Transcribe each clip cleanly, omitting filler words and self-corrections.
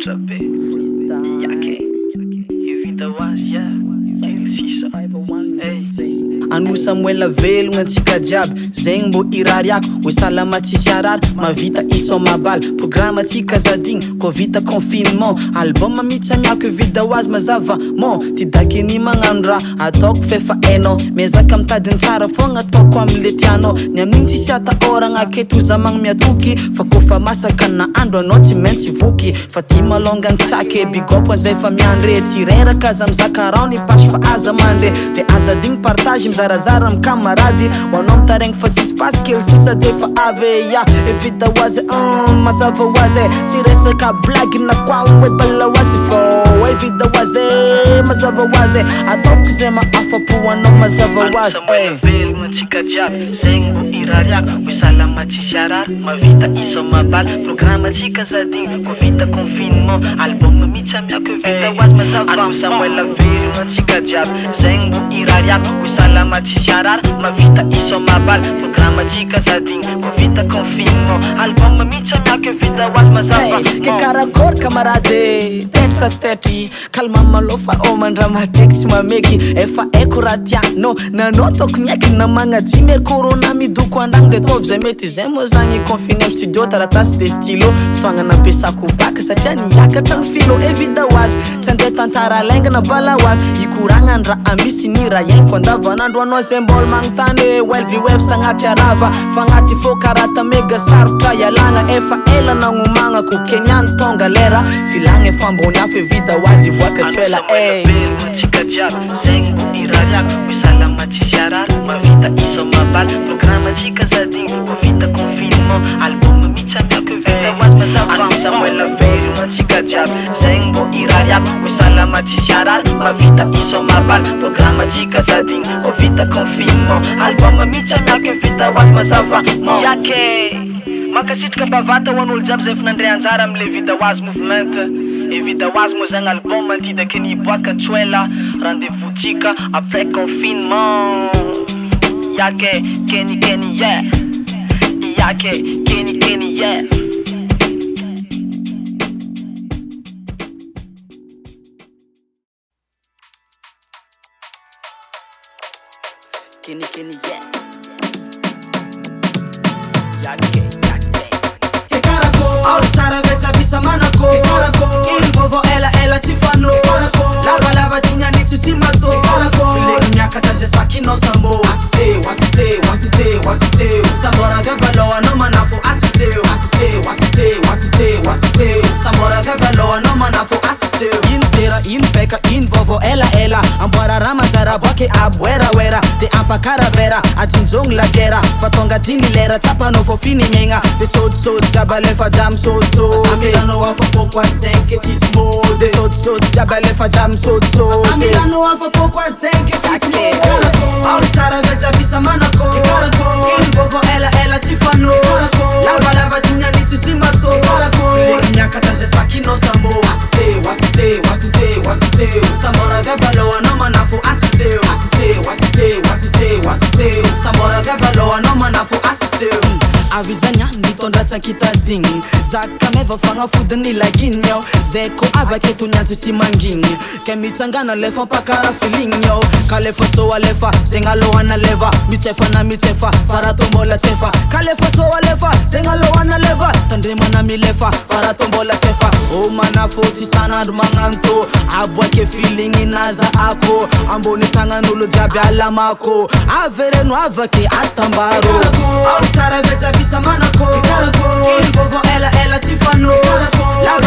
Trabe Yake Evita was yeah Sisa Anu Samuela velogna antsika jiaby zegny mbô irariako hoe salama tsisy arary mavita iso mabaly programme atsika zadigny ko vita confinement album mitsamiako vida hoazy mazava mon ty dakeny magnano raha ataoko fefa hainao miezaka mitadiny tsara fogna ataoko amile tianao ny amin'igny tsisy atahoragna aketo za magny miatoky fa kofa masaka na andro anao tsy maintsy voky fa ty malongany tsaky bigopo zay fa miandre tsy reraka aza mizaka raony pasy fa aza mandre de aza digny partage mizarazara am camarady hoanao mitaregny fa tsisy pasy kely sisa de fa avy ya evita hoazy mazava hoazy tsy resaka blagy na kwa hoe bala hoazy fô evita hoazy mazava hoazy ataoko zay maafapo anao mazava hoazy velogna antsika jiaby zegny mbô irariako hoe salama tsisy arary mavita iso mabaly programme atsika zadigny ko vita confinement album mitsamiako evita hoazy mazava Samuela velogna antsika jiaby zegny mbô irariako hoe salama tsisy arary mavita iso mabaly programme atsika zadigny ko vita confinement album mitsamiako evita hoazy mazava ke karakory camarade tetsa stetry kalma malofa omandra mateky tsy mameky efa eko raha tianao nanao toko miaiky na magnajimy corona midoko andagny de tovy zay mety zay moa zagny confiné am studio taratasy de stylo fitoagnana ampiasako baka satria niakatra ny filo evita hoazy tsy andre tantara laingana bala hoazy ikoragna ny raha misy ny raha iainko andavanandro anao zay mbola magnontany welvy sagnatry rava fagnaty fô karata mega sarotra ialagna efa ela nagnomagnako kenyany tonga lera filagna efa ambony afo evita hoazy voaka toela tsika jiaby zegny mbô irariako hoe salama tsisy arary mavita iso mabaly programme atsika zadigny ko vita confinement album mitsamiako evita hoazy mazava Samuela velogna antsika jiaby zegny mbô irariako hoe salama tsisy arary mavita iso mabaly programme atsika zadigny ko vita confinement album mitsamiako evita hoazy mazava yake makasitraka bavata ho an'olo jiaby zay finandre anjara amile vida hoazy movement evita hoazy moa zagny album antidaky niboaka tsoela rendez-vous tsika après confinement yake Kenny yeah yake Kenny yeah Kenny yeah yake Autara veta bisa manako Invovo ela tifano Lava tinyani tisimato Filegi nyakata zesaki no sambo Wasise Samora gavaloa no manafo asise Samora gavaloa no manafo asise Insera inpeka invovo ela Ambora ramazara boke abwera De ampa caravera atinjong la guerra Fatonga tini lera tapa no fo fini menga De sod zabalefa jam sod Samirano afa poko atsenke tismode Sod zabalefa jam sod Samirano afa poko atsenke tismode Autara veja bisa manako Invovo ela tifano Lava tinyani tisimato Filegi nyakata zesaki no sambo Wasise Samora gavaloa no manafo asise Samora gavaloa no manafo asise Avizanya nitondrata kitadiny Zaka meva fagnafodiny laginy yo Zay ko avaketo nyantsy sy manginy Ke mitsangana lefa mpakara feeling yo Ka lefa soa lefa zegna lohana leva Mitsefa na mitsefa faratombola tsefa Ka lefa soa lefa zegna lohana leva Tandremana milefa faratombola tsefa O manafo tsy sanandro magnanto Aboake feeling inaza ako Ambony tagnan'olo jiaby alamako Avereno avake atambaro Autara veja bisa manako Invovo ela tifano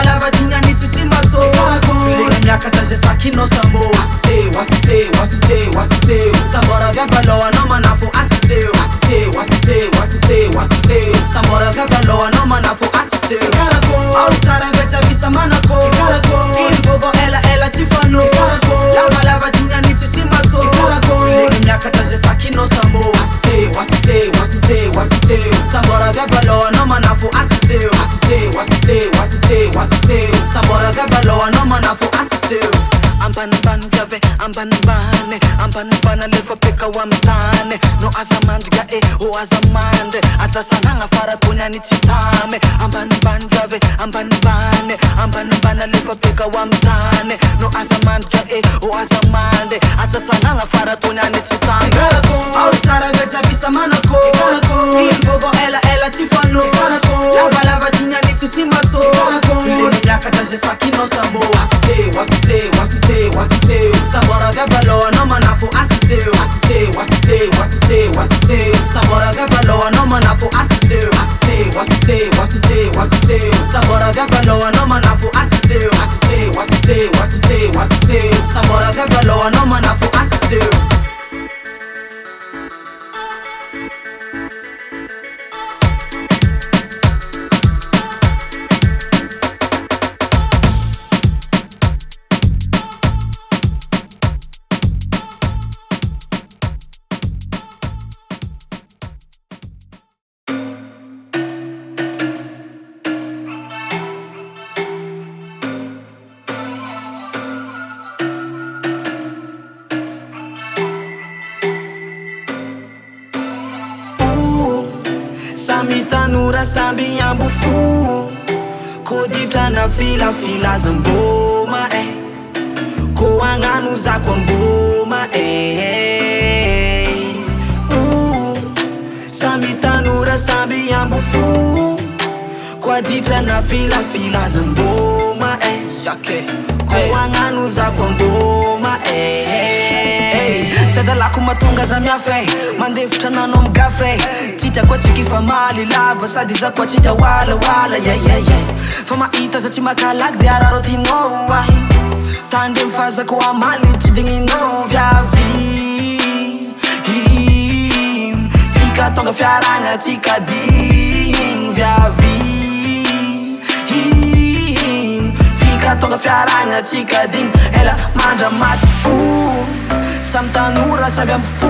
Lava tinyani tisimato Filegi nyakata zesaki no sambo Wasise Samora gavaloa no manafo asise Samora gavaloa no manafo asise Autara veja bisa manako Invovo ela tifano Lava tinyani tisimato Filegi nyakata zesaki no sambo Wasise Samora gavaloa no manafo asise Samora gavaloa no manafo asise Ambanibani jave ambanibana lefa peka wa mtane No azamandga o azamande Azasananga fara kunya tany tsy tamy ambanimbany drave ambanimbany ambanimbany alefa beka ho amy tany no aza mandra o aza mande asa sanagna faratony any tsy tamy aory tsara vejabysa manako iny vovô ela tsy fano lavalava diny any tsy sy mato fileny miakatra ze sakinao sambo asiseo sabora gavalo anao manafo asiseo sabora gavalo anao manafo asiseo sabora gavalo anao manafo asiseo sabora gavalo anao manafo asiseo mitanora samby ambo fo koditra na filafila zamboma ko agnano zako amboma samby tanora samby ambo fo koditra na filafila zamboma ko agnano zako amboma Chadalako matonga za miafe mandevitra nano amy gafe Tita kwa tsiki fa mali lava sady za kwa tsita wala Fa mahita za tsy makalaky de araro tinao Tandre mifazako amaly tsy digninao viavy Fika tonga fiaragna tsika digny viavy Fika tonga fiaragna tsika digny ela mandra maty Samy tanora samy amby fo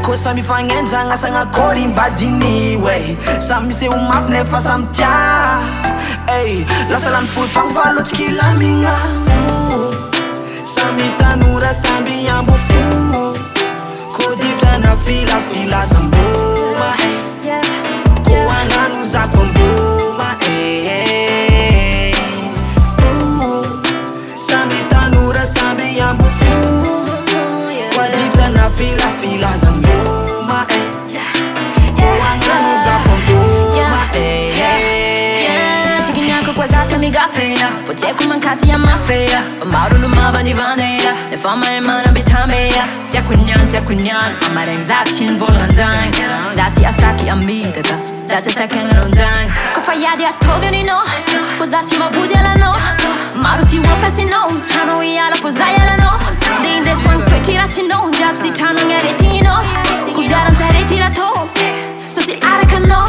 Ko samy fagnenjagna sagnakory mbadiny Samy miseho mafy nefa samy tia Lasa lany fotoagna fa loatsy kilamigna Samy tanora samby amby fo Ko ditra na filafila zamboma Ko agnano zako amboma Samy tanora samby amby fo Fila zamboma Ko agnano zako amboma Tikinyako kwa zata migafeya Pocheko mankati ya mafeya Mauro lumaba nivaneya Nefama emana betameya Tiakunyan Amareng zati shin volganzang Zati asaki amidaka Zati sakenganondang Kufayadi atovyo nino Fo zati mavuzi ala no Mauro tiwa prasino Chano iala fo zayala no Dinde swang petirachi no Japsi chano ngaretino Kudaran sa retirato So si araka no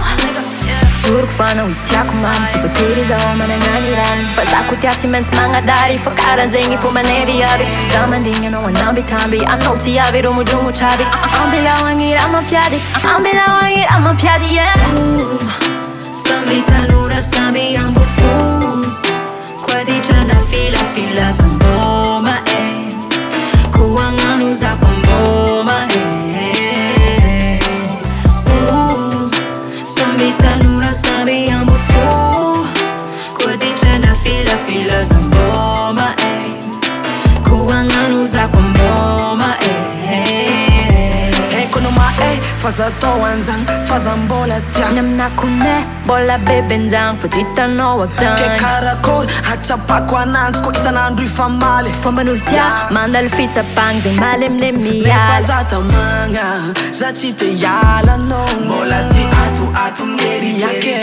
Suruk fana utiako mam Tipo tiriza o mananganiran Fazako tiati mens mangadari Fakaran zengi fo manevi yavi Zamandinga no anambi tambi Anoti yavi rumu chavi Ambila wangir ama piadi yeah Sambi tanura sambi ambo fu Kwa ditra na fila zamboma Kuanganu zako mboma Sambi tanura sambi ambo fu Kwa ditra na fila zamboma Kuanganu zako mboma Konoma faza towanzang faza mbola tia Namna kune bola bebenzang Fujita no wakzang Ke karakor hachapa kwa nanz Ko isa nandu ifamale Fomba nultia mandal fitsa pang Zeng malemlem miyala Faza tamanga za chite yala no Mbola si atu ngeri yake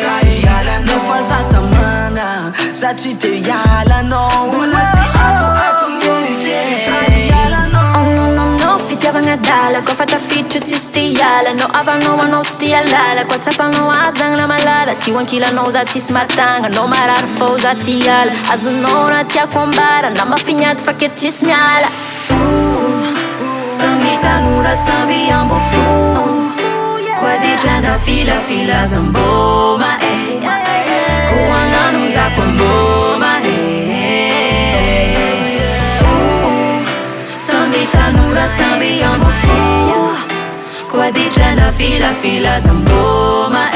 No faza tamanga za chite yala no Mbola si atu ngeri yala no Fitiavanga dala Kwa fata fitcha tsisti yala No avano wano sti yalala Kwa tapa no abzang la malala Tiwan kila no za tis matanga No marar fo za ti yala Azunona tia kwambara Na mafinyat faket tis nyala Sambi tanura sambi ambo fu Kwa ditra na fila zamboma Kuanganu za kwamboma Sambi tanura sambi ambo fu Kwa ditra na fila zamboma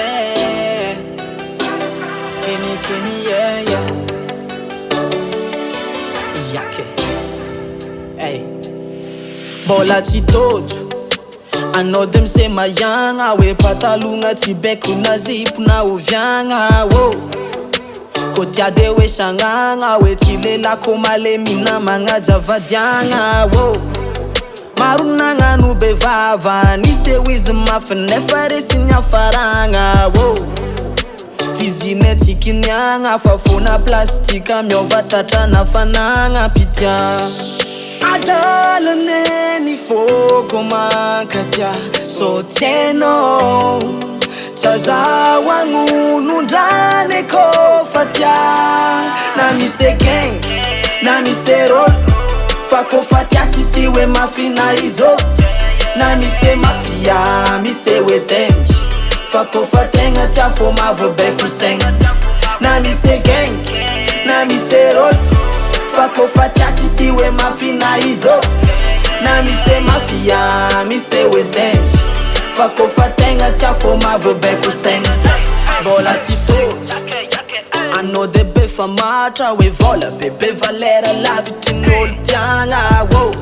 yeah. Kenny, yeah. Yake. Hey. Bola chitoto. Anao de misema yagna hoe patalogna tsy baiko na zipo na oviagna oh. Ko tia de hoe sagnagna hoe tsy lelako malemina magnajavadiagna oh. Maro nagnano bevava nisy eo izy mafy nefa resiny afaragna oh. Vizine tsy kiniagna fa fona plastika miovatra na fanagna pitia. Adalane ni foko mankatia so tieno Tazawangu nundrane kofatia na mise gang na mise roll Fako fatia tisiwe mafina izo na mise mafia mise wetenji Fako fatenga tiafo mavo beku seng na mise gang na mise roll Fako fatia tisiwe mafina izo na mise mafia mise wetenji Fako fatenga tiafo mavo beku seng Bola titoto Ano de befa matra we vola bebe valera lavitry n'olo tiagna oh.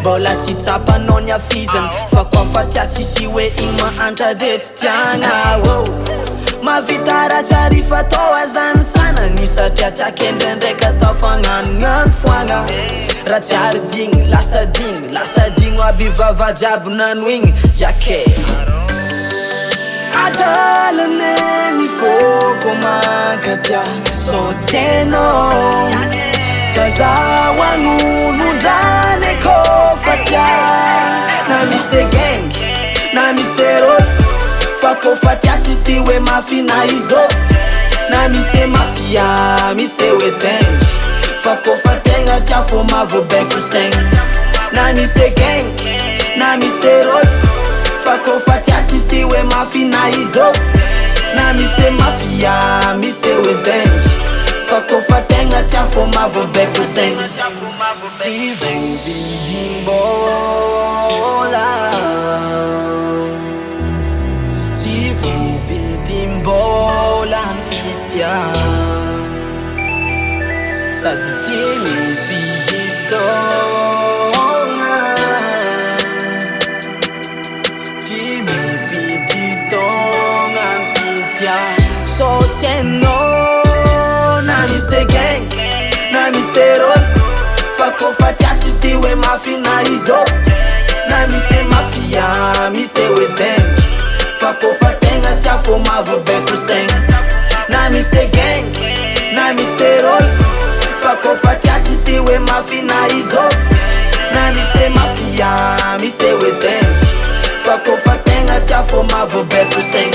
Bola tsy tsapanao fizany fa koa fatia tsisy hoe igny mahantra de tsy tiagna oh. Mavita raha tsary fatao azany sanany satria tiaka ndraindraiky atao fagnanognano foagna raha tsiary digny lasa digny aby vava jiaby nano igny yake Adalane ni foko mankatia so tieno Tazawangu nundrane kofatia na mise gang na mise roll Fako fatia tisiwe mafina izo na mise mafia mise wetenji Fako fatenga tiafo mavo beku seng na mise gang na mise roll Fako fatia tisiwe mafina izo na mise mafia mise wetenji Fako fatenga tiafo mavo beku seng Tivu vidimbola Tivu vidimbola nfitia Sadi timi viditonga Timi viditonga nfitia So tieno na mise gang na mise roll Fako fatia tisiwe mafina izo na mise mafia mise wetenji Fako fatenga tiafo mavo beku seng na mise gang na mise roll Fako fatia tisiwe mafina izo na mise mafia mise wetenji Fako fatenga tiafo mavo beku seng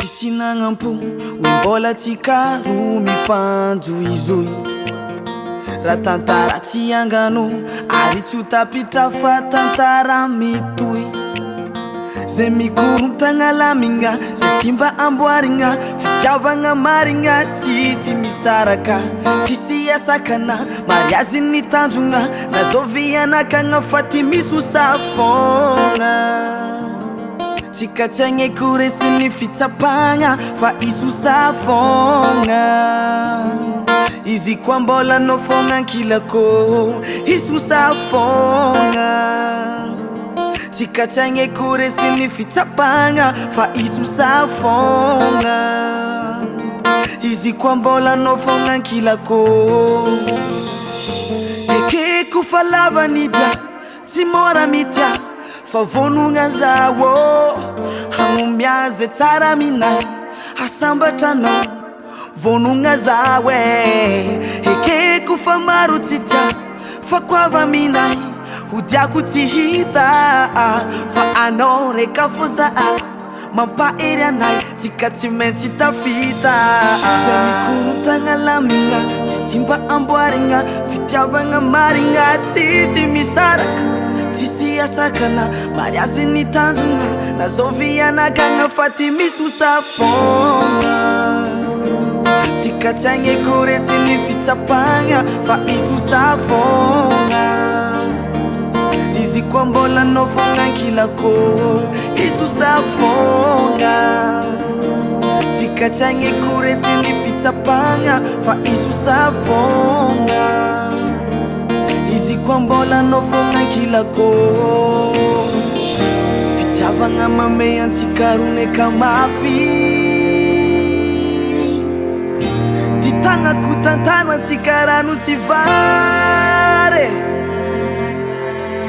Sinangampo wimbola tikaru mifanjo izoy Raha tantara tsy angano ary tsy utapitra fa tantara mitoy Zay mikorontagna lamigna zay simba amboarigna fitiavagna marigna tsisy misaraka tsisy asakana mariazy ny tanjogna nazovy anakagna fa ty misy usafogna Tsika tiagna koresy ny fitsapagna fa izy usafogna Izy koa mbola no fogna ankilako izy usafogna Tsika tiagna koresy ny fitsapagna fa izy usafogna Izy koa mbola no fogna ankilako Ekeko fa lava nidia tsy mora mitia Fa vonogna zawo Hagnomia zay tsara minay Asambatra anao vonogna zawe ekeko fa maro tsy tia fa koava minay hodiako tsy hita fa anao reka fo zaho mampahery anay tsika tsy maintsy tafita zay mikorontagna lamigna sy simba amboarigna fitiavagna marigna tsisy misaraka tsisy asakana mariazy ny tanjona nazovy anagagna fa ty misy hosafogna tsika tsy agnekoresy ny fitsapagna fa isy hosafogna izy koa mbola anao fogna ankilako isy hosafogna tsika tsy agnekoresy ny fitsapagna fa isy hosafogna izy koa mbola anao fogna ankilako fitiavagna mame antsika roneka mafy ty tagnako tantano antsika rano sy vary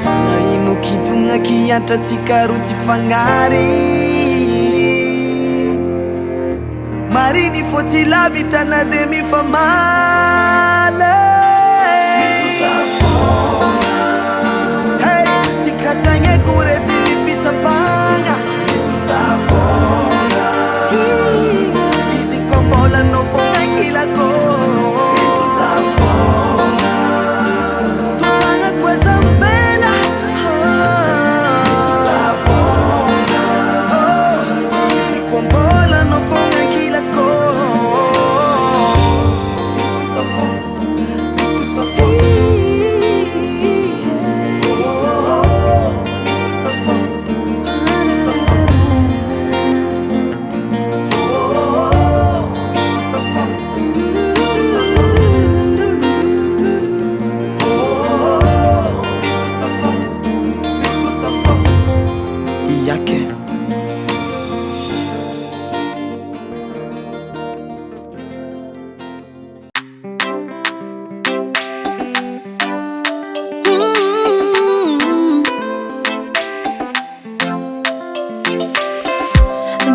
na ino kidogna kiantra tsika ro tsy fagnary mariny fô tsy lavitra na de mifamaly hey, tsika tsy agnekoresy ny fitsapagna izy koa mbola anao fogna ankilako totagnako azambela izy koa mbola anao fogna ankilako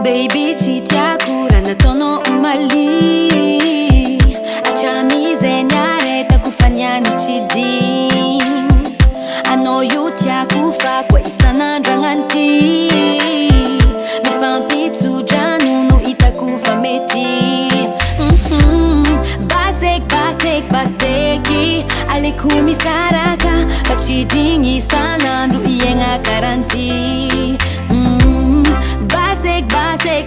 Baby chitiaku rana tono umali achamize nyareta kufanya nichidi ano yutia kufa kwa isana ndranganti mifampitsu janunu itakufa meti baseki alikumi saraka pachidingi sana ndu iyenga karanti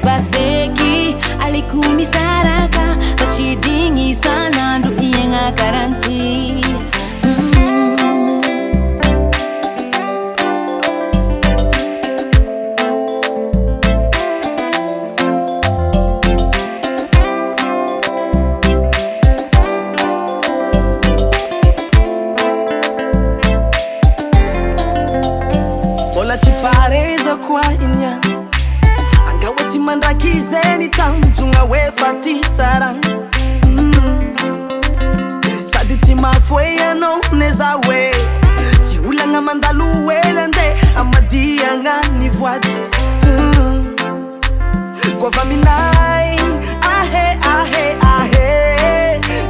baseki alikumi saraka pachidingi sana ndu iyenga karanti bola ti pareza kwa inyan angawati mandakizeni tamjunga wefati saran sadi ti mafweya no nezawe ti ulanga mandalu welende amadia ngani voadi kwa vaminai ahe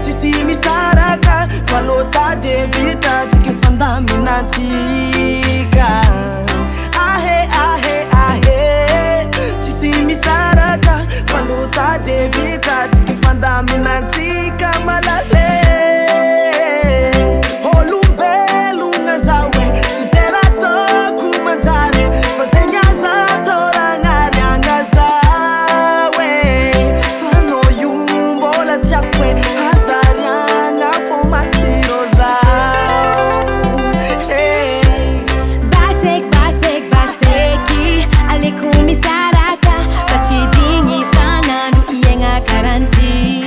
ti simi saraka falota de vita ti kifanda minatika misaraka falota de vita tikifanda minatika malale olumbelunga zawe tizerato kumanzare fazenyaza torangarianga zawe fano yumbola tyakwe hazarianga fomatiro zao baseki alikumi saraka pachidingi sana ndu iyenga karanti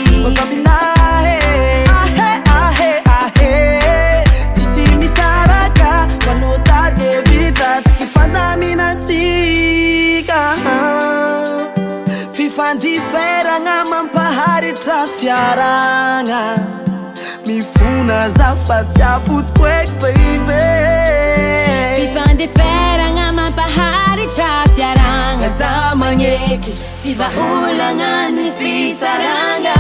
tisimi saraka kalota devita tikifanda minatika fifandiferanga mampahari trafiaranga mifuna zafatsiaputkwek baby fifandiferanga mampahari trafiaranga zamanyeki tivaulanga ni fisaranga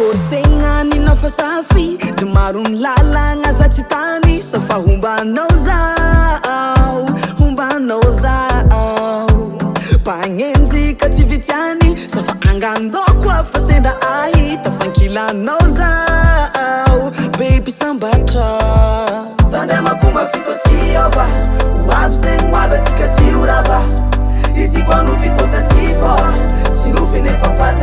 forcegna nina fa safy de maro ny lalagna za tsy tany safa hombanao zao pagnenjika tsy vitiany safa angandokoa fa sendra ahita fankilanao zao baby sambatra tandemako mafito tsy ova oavy zegny oavy atsika tsy orava izy koa no fito sa tsy fô tsy no finefa fady